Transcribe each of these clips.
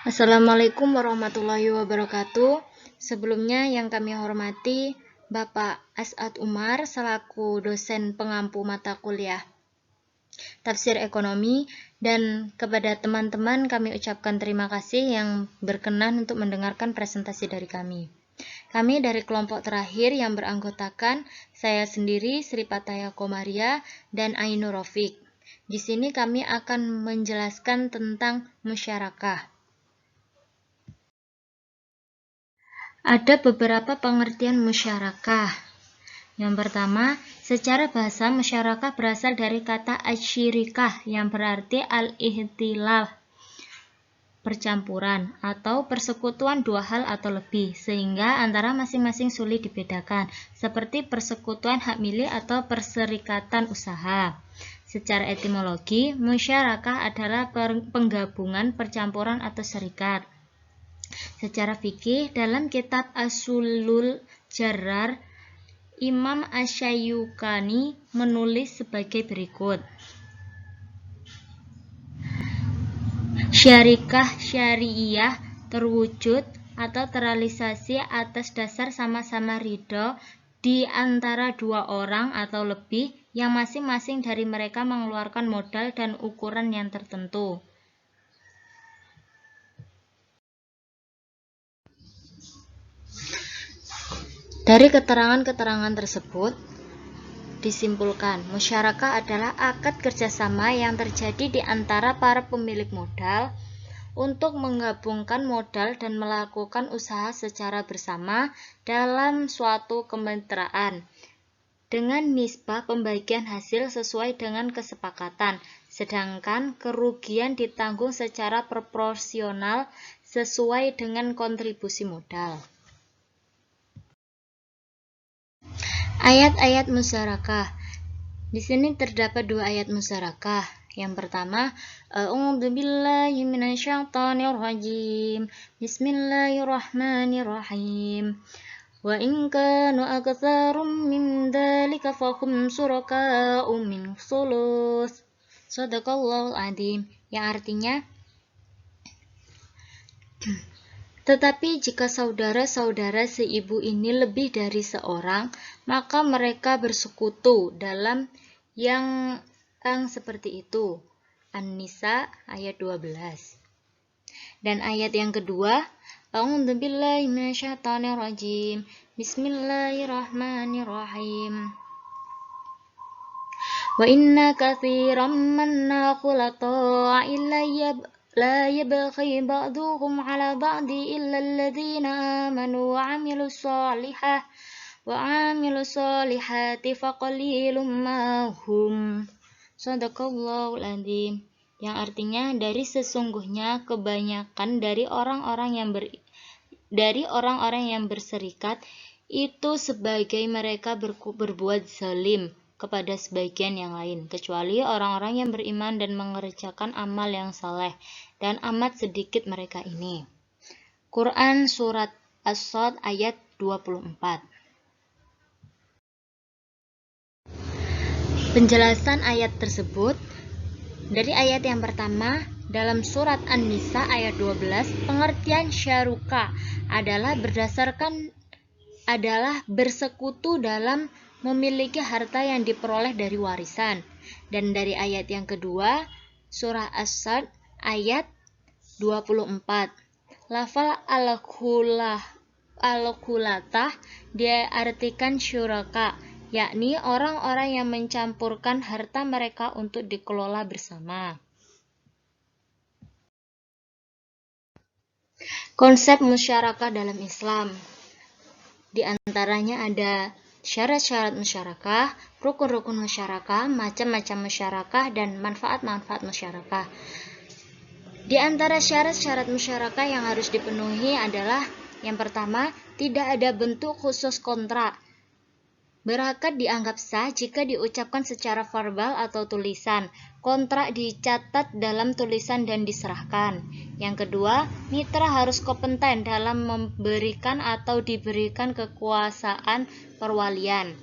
Assalamualaikum warahmatullahi wabarakatuh. Sebelumnya yang kami hormati Bapak As'ad Umar selaku dosen pengampu mata kuliah Tafsir Ekonomi, dan kepada teman-teman kami ucapkan terima kasih yang berkenan untuk mendengarkan presentasi dari kami. Kami dari kelompok terakhir yang beranggotakan saya sendiri, Sri Pataya Komaria, dan Ainur Rafiq. Di sini kami akan menjelaskan tentang musyarakah. Ada beberapa pengertian musyarakah. Yang pertama, secara bahasa musyarakah berasal dari kata asyirikah yang berarti al-ihtilaf, percampuran atau persekutuan dua hal atau lebih, sehingga antara masing-masing sulit dibedakan, seperti persekutuan hak milik atau perserikatan usaha. Secara etimologi, musyarakah adalah penggabungan, percampuran atau serikat. Secara fikih, dalam kitab Asulul Jarrar, Imam Asy-Syaukani menulis sebagai berikut. Syarikah syari'iyah terwujud atau terrealisasi atas dasar sama-sama ridho di antara dua orang atau lebih yang masing-masing dari mereka mengeluarkan modal dan ukuran yang tertentu. Dari keterangan-keterangan tersebut, disimpulkan, musyarakah adalah akad kerjasama yang terjadi di antara para pemilik modal untuk menggabungkan modal dan melakukan usaha secara bersama dalam suatu kemitraan dengan nisbah pembagian hasil sesuai dengan kesepakatan, sedangkan kerugian ditanggung secara proporsional sesuai dengan kontribusi modal. Ayat-ayat musyarakah. Di sini terdapat dua ayat musyarakah. Yang pertama, A'udzubillahi minasyaitonirrajim. Bismillahirrahmanirrahim. Wa in kanu aktsarum min dzalika fahum syuraka'u min sulus. Shadaqallahul adzim. Yang artinya, tetapi jika saudara-saudara seibu ini lebih dari seorang, maka mereka bersekutu dalam yang seperti itu. An-Nisa ayat 12. Dan ayat yang kedua, A'udzubillahi minasyaitonirrajim. Bismillahirrahmanirrahim. Wa inna katsiran minna khulata illa لا يبغي بعضهم على بعض إلا الذين آمنوا وعملوا الصالحات فقليل ما هم. Shadaqallahul adzim. Yang artinya, dari sesungguhnya kebanyakan dari orang-orang yang berserikat itu sebagai mereka berbuat zalim kepada sebagian yang lain, kecuali orang-orang yang beriman dan mengerjakan amal yang saleh, dan amat sedikit mereka ini. Quran Surat As-Sad ayat 24. Penjelasan ayat tersebut. Dari ayat yang pertama, dalam surat An-Nisa ayat 12, pengertian syarukah adalah bersekutu dalam memiliki harta yang diperoleh dari warisan. Dan dari ayat yang kedua, surah As-Sad ayat 24, lafal al-khulatah diartikan syuraka, yakni orang-orang yang mencampurkan harta mereka untuk dikelola bersama. Konsep musyarakah dalam Islam. Di antaranya ada syarat-syarat musyarakah, rukun-rukun musyarakah, macam-macam musyarakah, dan manfaat-manfaat musyarakah. Di antara syarat-syarat musyarakah yang harus dipenuhi adalah yang pertama, tidak ada bentuk khusus kontrak. Berakad dianggap sah jika diucapkan secara verbal atau tulisan. Kontrak dicatat dalam tulisan dan diserahkan. Yang kedua, mitra harus kompeten dalam memberikan atau diberikan kekuasaan perwalian.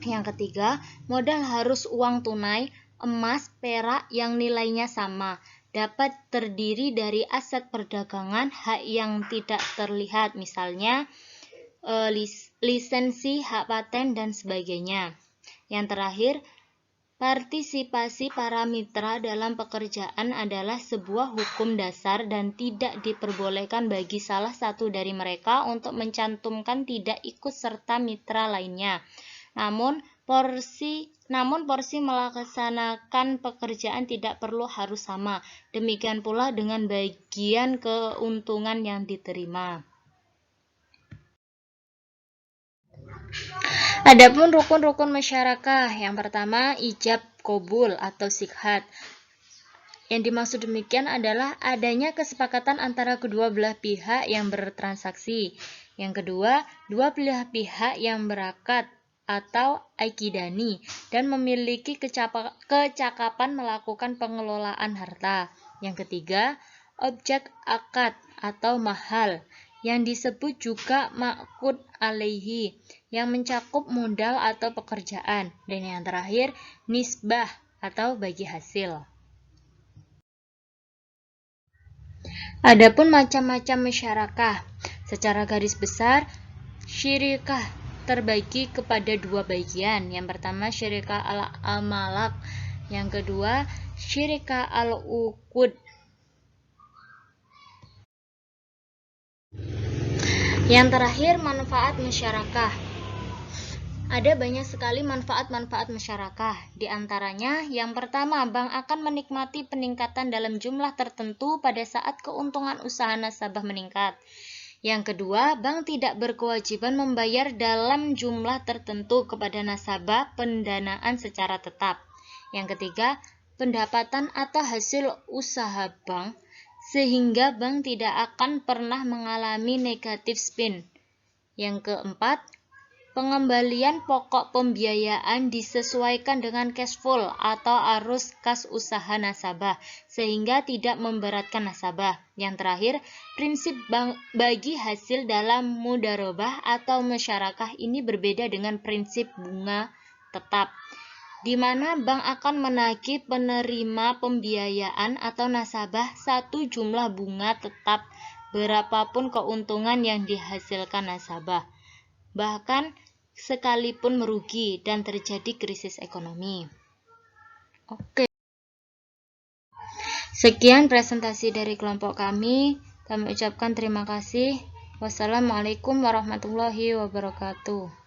Yang ketiga, modal harus uang tunai, emas, perak yang nilainya sama. dapat terdiri dari aset perdagangan, hak yang tidak terlihat, misalnya lisensi, hak paten, dan sebagainya. Yang terakhir, partisipasi para mitra dalam pekerjaan adalah sebuah hukum dasar dan tidak diperbolehkan bagi salah satu dari mereka untuk mencantumkan tidak ikut serta mitra lainnya. Namun porsi melaksanakan pekerjaan tidak perlu harus sama. Demikian pula dengan bagian keuntungan yang diterima. Adapun rukun-rukun musyarakah, yang pertama ijab qabul atau sikhat. Yang dimaksud demikian adalah adanya kesepakatan antara kedua belah pihak yang bertransaksi. Yang kedua, dua belah pihak yang berakad atau aikidani dan memiliki kecakapan melakukan pengelolaan harta. Yang ketiga, objek akad atau mahal, yang disebut juga ma'qud alaihi, yang mencakup modal atau pekerjaan. Dan yang terakhir, nisbah atau bagi hasil. Adapun macam-macam musyarakah, secara garis besar, syirikah terbagi kepada dua bagian. Yang pertama syirikah al-amalak, yang kedua syirikah al-uqud. Yang terakhir, manfaat musyarakah. Ada banyak sekali manfaat-manfaat musyarakah. Di antaranya, yang pertama, bank akan menikmati peningkatan dalam jumlah tertentu pada saat keuntungan usaha nasabah meningkat. Yang kedua, bank tidak berkewajiban membayar dalam jumlah tertentu kepada nasabah pendanaan secara tetap. Yang ketiga, pendapatan atau hasil usaha bank, sehingga bank tidak akan pernah mengalami negatif spin. Yang keempat, pengembalian pokok pembiayaan disesuaikan dengan cash flow atau arus kas usaha nasabah, sehingga tidak memberatkan nasabah. Yang terakhir, prinsip bagi hasil dalam mudharabah atau musyarakah ini berbeda dengan prinsip bunga tetap, di mana bank akan menagih penerima pembiayaan atau nasabah satu jumlah bunga tetap berapapun keuntungan yang dihasilkan nasabah, bahkan sekalipun merugi dan terjadi krisis ekonomi. Oke. Sekian presentasi dari kelompok kami. Kami ucapkan terima kasih. Wassalamualaikum warahmatullahi wabarakatuh.